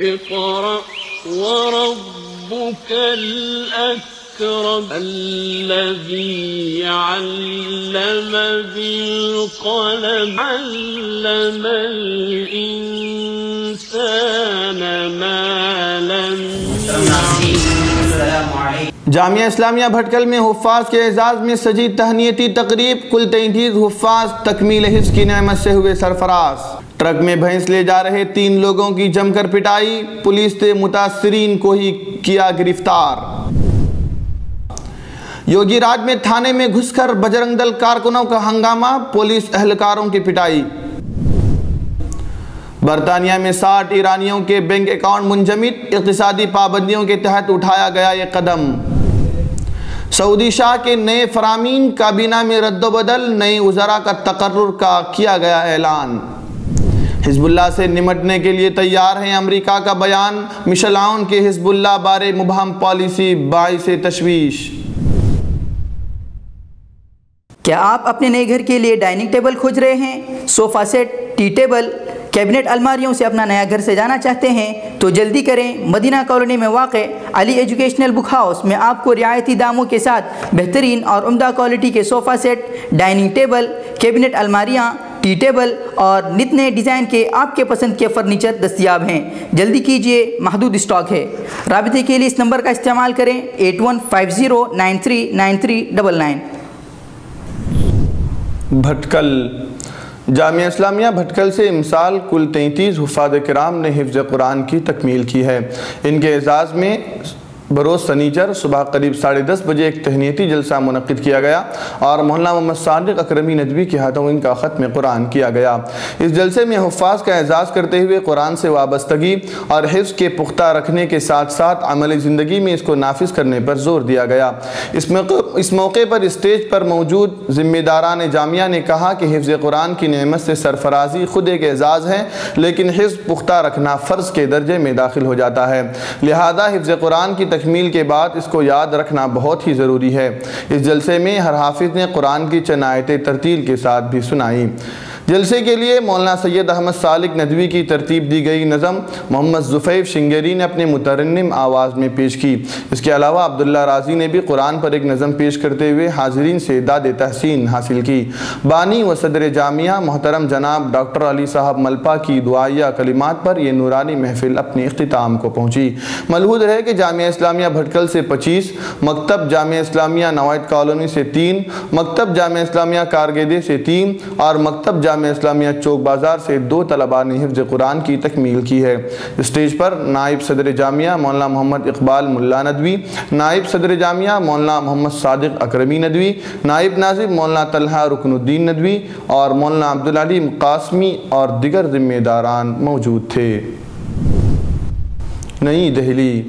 اقرأ وربك الأكرم الذي علم بالقلم علم الإنسان ما لم يعلم. جامعہ اسلامیہ بھٹکل میں حفاظ کے اعزاز میں سجی تہنیتی تقریب. کل 33 حفاظ تکمیل حفظ کی نعمت سے ہوئے سرفراز. ٹرک میں بھینس لے جا رہے 3 لوگوں کی جم کر پٹائی. پولیس نے متاثرین کو ہی کیا گرفتار. یوگی راج میں تھانے میں گھس کر بجرنگ دل کارکنوں کا ہنگامہ. پولیس اہلکاروں کی پٹائی. برطانیہ میں 60 ایرانیوں کے بینک اکاؤنٹ منجمد. اقتصادی پابندیوں کے تحت اٹھایا گیا یہ قدم. سعودی شاہ کے نئے فرامین. کابینہ میں رد و بدل. نئے وزراء کا تقرر کا کیا گیا اعلان. حزب اللہ سے نمٹنے کے لیے تیار ہیں امریکہ کا بیان. مشل عون کے حزب اللہ بارے مبہم پالیسی باعث تشویش. کیا آپ اپنے نئے گھر کے لیے ڈائننگ ٹیبل کھوج رہے ہیں؟ Sofa set, T table, cabinet الماریوں سے اپنا نیا گھر سجانا چاہتے ہیں تو جلدی کریں. مدینہ کالونی میں واقع علی ایجوکیشنل بک ہاؤس میں آپ کو رعایتی داموں کے ساتھ بہترین اور عمدہ کوالٹی کے sofa set, dining table, cabinet الماریاں، ٹی ٹیبل اور نت نئے ڈیزائن کے آپ کے پسند کے فرنیچر دستیاب ہیں. جلدی کیجئے، محدود اسٹاک ہے. رابطے کے لیے اس نمبر کا استعمال کریں 8150939399. بھٹکل. جامعہ اسلامیہ بھٹکل سے امسال کل 33 حفاظ کرام نے حفظ قرآن کی تکمیل کی ہے. ان کے اعزاز میں بروز سنیچر صبح قریب 10:30 بجے ایک تہنیتی جلسہ منعقد کیا گیا اور مولانا محمد صادق اکرمی ندوی کے ہاتھوں ان کا ختم قرآن کیا گیا. اس جلسے میں حفاظ کا اعزاز کرتے ہوئے قرآن سے وابستگی اور حفظ کے پختہ رکھنے کے ساتھ ساتھ عملی زندگی میں اس کو نافذ کرنے پر زور دیا گیا. اس موقع پر اسٹیج پر موجود ذمہ داران جامعہ نے کہا کہ حفظ قرآن کی نعمت سے سرفرازی خود ایک اعزاز ہے، لیکن حفظ پختہ رکھنا فرض کے درجے میں داخل ہو جاتا ہے. لہذا حفظ قرآن کی تکمیل کے بعد اس کو یاد رکھنا بہت ہی ضروری ہے. اس جلسے میں ہر حافظ نے قرآن کی چند آیتیں ترتیل کے ساتھ بھی سنائی. جلسے کے لیے مولانا سید احمد سالک ندوی کی ترتیب دی گئی نظم محمد زفیف شنگیری نے اپنے مترنم آواز میں پیش کی. اس کے علاوہ عبداللہ رازی نے بھی قرآن پر ایک نظم پیش کرتے ہوئے حاضرین سے داد تحسین حاصل کی. بانی و صدر جامعہ محترم جناب ڈاکٹر علی صاحب ملپا کی دعائیہ کلمات پر یہ نورانی محفل اپنے اختتام کو پہنچی. ملحوظ ہے کہ جامعہ اسلامیہ بھٹکل سے 25، مکتب جامعہ اسلامیہ نوائد کالونی سے 3، مکتب جامعہ اسلامیہ کارگیدے سے 3 اور مکتب جامعہ اسلامیہ چوک بازار سے 2 طلباء نے حفظ قرآن کی تکمیل کی ہے. اسٹیج پر نائب صدر جامعہ مولانا محمد اقبال ملا ندوی، نائب صدر جامعہ مولانا محمد صادق اکرمی ندوی، نائب ناظم مولانا طلحہ رکن الدین ندوی اور مولانا عبدالعلیم قاسمی اور دیگر ذمہ داران موجود تھے. نئی دہلی.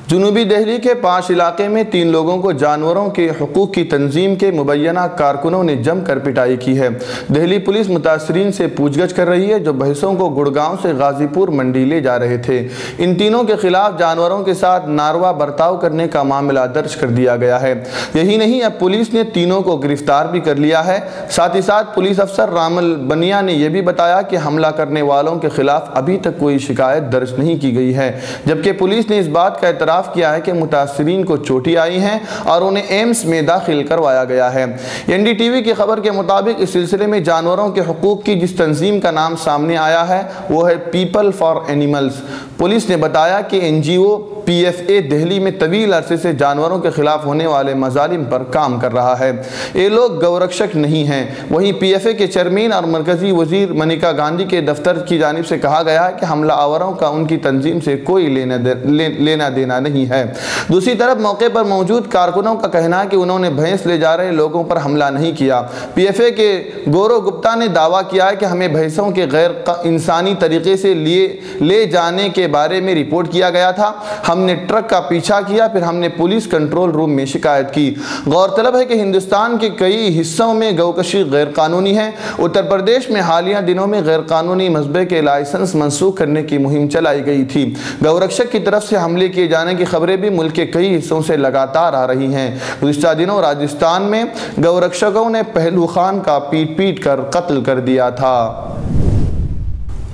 جنوبی دہلی کے 5 علاقے میں 3 لوگوں کو جانوروں کے حقوق کی تنظیم کے مبینہ کارکنوں نے جم کر پٹائی کی ہے. دہلی پولیس متاثرین سے پوچھ گچھ کر رہی ہے جو بھینسوں کو گڑگاؤں سے غازی پور منڈی لے جا رہے تھے. ان تینوں کے خلاف جانوروں کے ساتھ ناروا برتاؤ کرنے کا معاملہ درج کر دیا گیا ہے. یہی نہیں، اب پولیس نے تینوں کو گرفتار بھی کر لیا ہے. ساتھ ہی ساتھ پولیس افسر رامل بنیا نے یہ بھی بتایا کہ حملہ کرنے والوں کے خلاف ابھی تک کوئی شکایت درج نہیں کی گئی ہے، جبکہ پولیس نے اس بات کا اعتراف کیا ہے کہ متاثرین کو چوٹیں آئی ہیں اور انہیں ایمس میں داخل کروایا گیا ہے. این ڈی ٹی وی کی خبر کے مطابق اس سلسلے میں جانوروں کے حقوق کی جس تنظیم کا نام سامنے آیا ہے وہ ہے پیپل فار اینیملز. پولیس نے بتایا کہ N G O P F A Delhi میں طویل عرصے سے جانوروں کے خلاف ہونے والے مظالم پر کام کر رہا ہے. یہ لوگ گورکشک نہیں ہیں. وہیں پی ایف اے کے چیئرمین اور مرکزی وزیر منیکا گاندھی کے دفتر کی جانب سے کہا گیا ہے کہ حملہ آوروں کا ان کی تنظیم سے کوئی لینا دینا نہیں ہے. دوسری طرف موقع پر موجود کارکنوں کا کہنا ہے کہ انہوں نے بھینس لے جا رہے لوگوں پر حملہ نہیں کیا. پی ایف اے کے گورو گپتا نے دعویٰ کیا ہے کہ ہمیں بھینسوں کے غیر انسانی طریقے سے لے جانے کے بارے میں رپورٹ کیا گیا تھا. ہم نے ٹرک کا پیچھا کیا، پھر ہم نے پولیس کنٹرول روم میں شکایت کی. غورطلب ہے کہ ہندوستان کے کئی حصوں میں گوکشی غیر قانونی ہے. اتر پردیش میں حالیہ دنوں میں غیر قانونی مذبح کے لائسنس منسوخ کرنے کی مہم چلائی گئی تھی. گورکشک کی طرف سے حملے کیے جانے کی خبریں بھی ملک کے کئی حصوں سے لگاتار آ رہی ہیں. گزشتہ دنوں راجستھان میں گورکشکوں نے پہلو خان کا پیٹ کر قتل کر دیا تھا.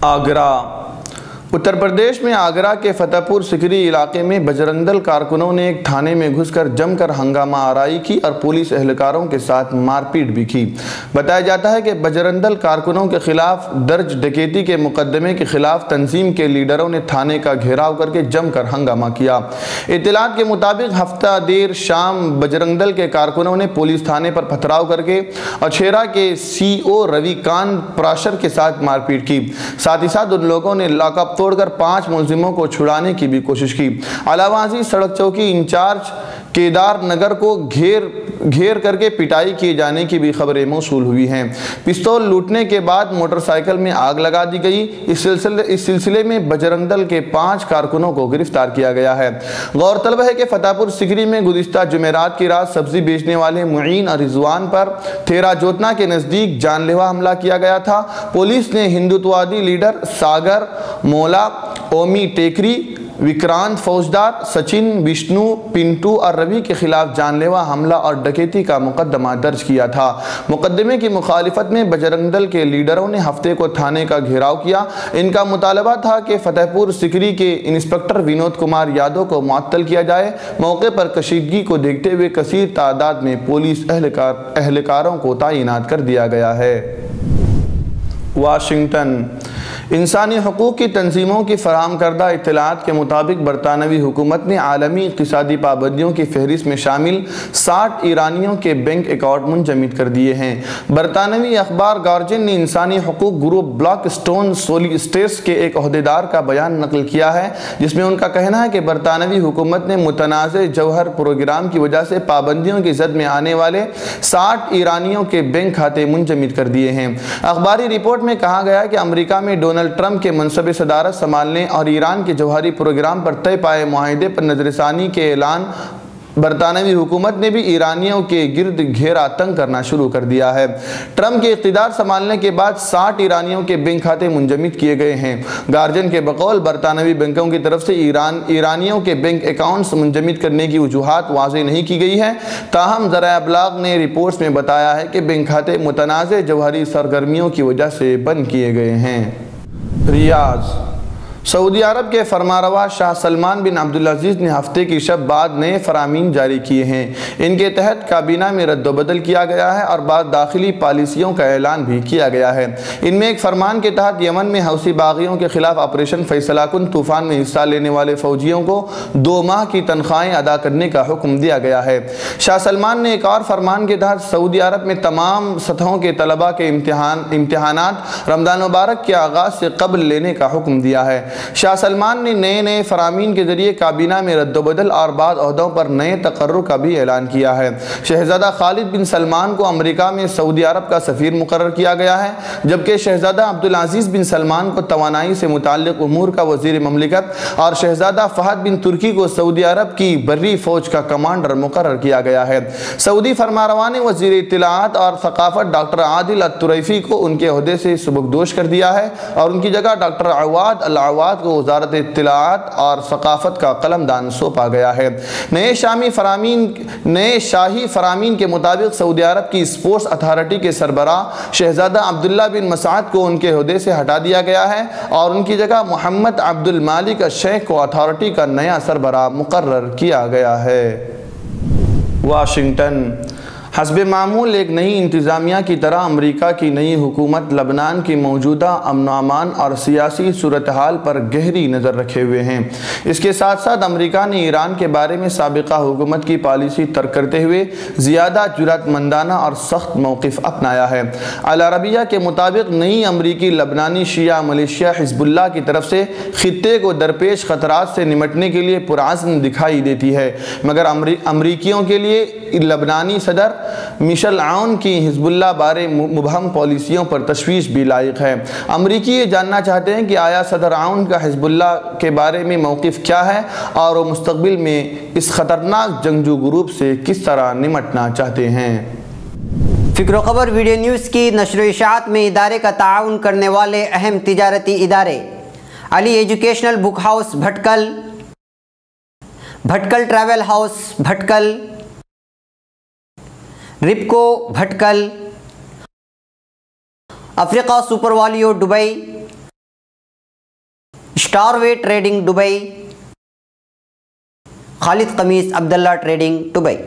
آگرہ. اتر پردیش میں آگرہ کے فتح پور سکری علاقے میں بجرندل کارکنوں نے ایک تھانے میں گھس کر جم کر ہنگامہ آرائی کی اور پولیس اہلکاروں کے ساتھ مار پیٹ بھی کی۔ بتایا جاتا ہے کہ بجرندل کارکنوں کے خلاف درج ڈکیتی کے مقدمے کے خلاف تنظیم کے لیڈروں نے تھانے کا گھیراؤ کر کے جم کر ہنگامہ کیا۔ اطلاعات کے مطابق ہفتہ دیر شام بجرندل کے کارکنوں نے پولیس تھانے پر پتھراؤ کر کے اچھیرا کے سی او روی کانت پراشر کے ساتھ مار پیٹ کی۔ ساتھ ہی ساتھ ان لوگوں نے لاک اپ توڑ کر 5 ملزموں کو چھڑانے کی بھی کوشش کی۔ علاوہ ازیں سڑک چوکی انچارج کیدار نگر کو گھیر کر کے پٹائی کیے جانے کی بھی خبریں موصول ہوئی ہیں۔ پستول لوٹنے کے بعد موٹر سائیکل میں آگ لگا دی گئی۔ اس سلسلے میں بجرندل کے 5 کارکنوں کو گرفتار کیا گیا ہے۔ غور طلب ہے کہ فتح پور سکری میں گزشتہ جمعرات کی رات سبزی بیچنے والے معین اور رضوان پر تھیرا جوتنا کے نزدیک جان لیوا حملہ کیا گیا تھا۔ پولیس نے ہندوتوادی لیڈر ساگر مولا، اومی ٹیکری، وکرانت فوجدار، سچن، وشنو، پنٹو اور روی کے خلاف جان لیوا حملہ اور ڈکیتی کا مقدمہ درج کیا تھا۔ مقدمے کی مخالفت میں بجرندل کے لیڈروں نے ہفتے کو تھانے کا گھیراؤ کیا۔ ان کا مطالبہ تھا کہ فتح پور سکری کے انسپکٹر ونود کمار یادو کو معطل کیا جائے۔ موقع پر کشیدگی کو دیکھتے ہوئے کثیر تعداد میں پولیس اہلکاروں کو تعینات کر دیا گیا ہے۔ واشنگٹن۔ انسانی حقوق کی تنظیموں کی فراہم کردہ اطلاعات کے مطابق برطانوی حکومت نے عالمی اقتصادی پابندیوں کی فہرست میں شامل 60 ایرانیوں کے بینک اکاؤنٹ منجمد کر دیے ہیں۔ برطانوی اخبار گارجین نے انسانی حقوق گروپ بلاک سٹون سولیسٹرز کے ایک عہدیدار کا بیان نقل کیا ہے، جس میں ان کا کہنا ہے کہ برطانوی حکومت نے متنازع جوہر پروگرام کی وجہ سے پابندیوں کی زد میں آنے والے 60 ایرانیوں کے بینک کھاتے منجمد کر دیے ہیں۔ اخباری رپورٹ میں کہا گیا کہ امریکہ میں ڈونلڈ ٹرمپ کے منصب صدارت سنبھالنے اور ایران کے جوہری پروگرام پر طے پائے معاہدے پر نظر ثانی کے اعلان برطانوی حکومت نے بھی ایرانیوں کے گرد گھیرا تنگ کرنا شروع کر دیا ہے۔ ٹرمپ کے اقتدار سنبھالنے کے بعد 60 ایرانیوں کے بینک کھاتے منجمد کیے گئے ہیں۔ گارجین کے بقول برطانوی بینکوں کی طرف سے ایرانیوں کے بینک اکاؤنٹس منجمد کرنے کی وجوہات واضح نہیں کی گئی ہیں، تاہم ذرائع ابلاغ نے رپورٹس میں بتایا ہے کہ بینک کھاتے متنازع جوہری سرگرمیوں کی وجہ سے بند کیے گئے ہیں۔ ریاض۔ سعودی عرب کے فرمانروا شاہ سلمان بن عبدالعزیز نے ہفتے کی شب بعد نئے فرامین جاری کیے ہیں۔ ان کے تحت کابینہ میں رد و بدل کیا گیا ہے اور بعض داخلی پالیسیوں کا اعلان بھی کیا گیا ہے۔ ان میں ایک فرمان کے تحت یمن میں حوثی باغیوں کے خلاف آپریشن فیصلہ کن طوفان میں حصہ لینے والے فوجیوں کو 2 ماہ کی تنخواہیں ادا کرنے کا حکم دیا گیا ہے۔ شاہ سلمان نے ایک اور فرمان کے تحت سعودی عرب میں تمام سطحوں کے طلباء کے امتحانات رمضان مبارک کے آغاز سے قبل لینے کا حکم دیا ہے۔ شاہ سلمان نے نئے فرامین کے ذریعے کابینہ میں رد و بدل اور بعض عہدوں پر نئے تقرر کا بھی اعلان کیا ہے۔ شہزادہ خالد بن سلمان کو امریکہ میں سعودی عرب کا سفیر مقرر کیا گیا ہے، جبکہ شہزادہ عبدالعزیز بن سلمان کو توانائی سے متعلق امور کا وزیر مملکت اور شہزادہ فہد بن ترکی کو سعودی عرب کی بری فوج کا کمانڈر مقرر کیا گیا ہے۔ سعودی فرمانروا نے وزیر اطلاعات اور ثقافت ڈاکٹر عادل الطریفی کو ان کے عہدے سے سبکدوش کر دیا ہے اور ان کی جگہ ڈاکٹر عواد العواد کو وزارت اطلاعات اور ثقافت کا قلمدان سونپا گیا ہے۔ نئے شاہی فرامین کے مطابق سعودی عرب کی اسپورٹس اتھارٹی کے سربراہ شہزادہ عبداللہ بن مسعود کو ان کے عہدے سے ہٹا دیا گیا ہے اور ان کی جگہ محمد عبد المالک الشیخ کو اتھارٹی کا نیا سربراہ مقرر کیا گیا ہے۔ واشنگٹن۔ حسب معمول ایک نئی انتظامیہ کی طرح امریکہ کی نئی حکومت لبنان کی موجودہ امن و امان اور سیاسی صورتحال پر گہری نظر رکھے ہوئے ہیں۔ اس کے ساتھ ساتھ امریکہ نے ایران کے بارے میں سابقہ حکومت کی پالیسی ترک کرتے ہوئے زیادہ جرأت مندانہ اور سخت موقف اپنایا ہے۔ العربیہ کے مطابق نئی امریکی لبنانی شیعہ ملیشیا حزب اللہ کی طرف سے خطے کو درپیش خطرات سے نمٹنے کے لیے پرعزم دکھائی دیتی ہے، مگر امریکیوں کے لیے لبنانی صدر مشل عون کی حزب اللہ بارے مبہم پالیسیوں پر تشویش بھی لائق ہے۔ امریکی یہ جاننا چاہتے ہیں کہ آیا صدر عون کا حزب اللہ کے بارے میں موقف کیا ہے اور وہ مستقبل میں اس خطرناک جنگجو گروپ سے کس طرح نمٹنا چاہتے ہیں۔ فکر و خبر ویڈیو نیوز کی نشر و اشاعت میں ادارے کا تعاون کرنے والے اہم تجارتی ادارے: علی educational book house بھٹکل، بھٹکل travel house بھٹکل، رپکو بھٹکل، افریقہ سپر والیو دبئی، اسٹاروے ٹریڈنگ دبئی، خالد قمیص عبداللہ ٹریڈنگ دبئی۔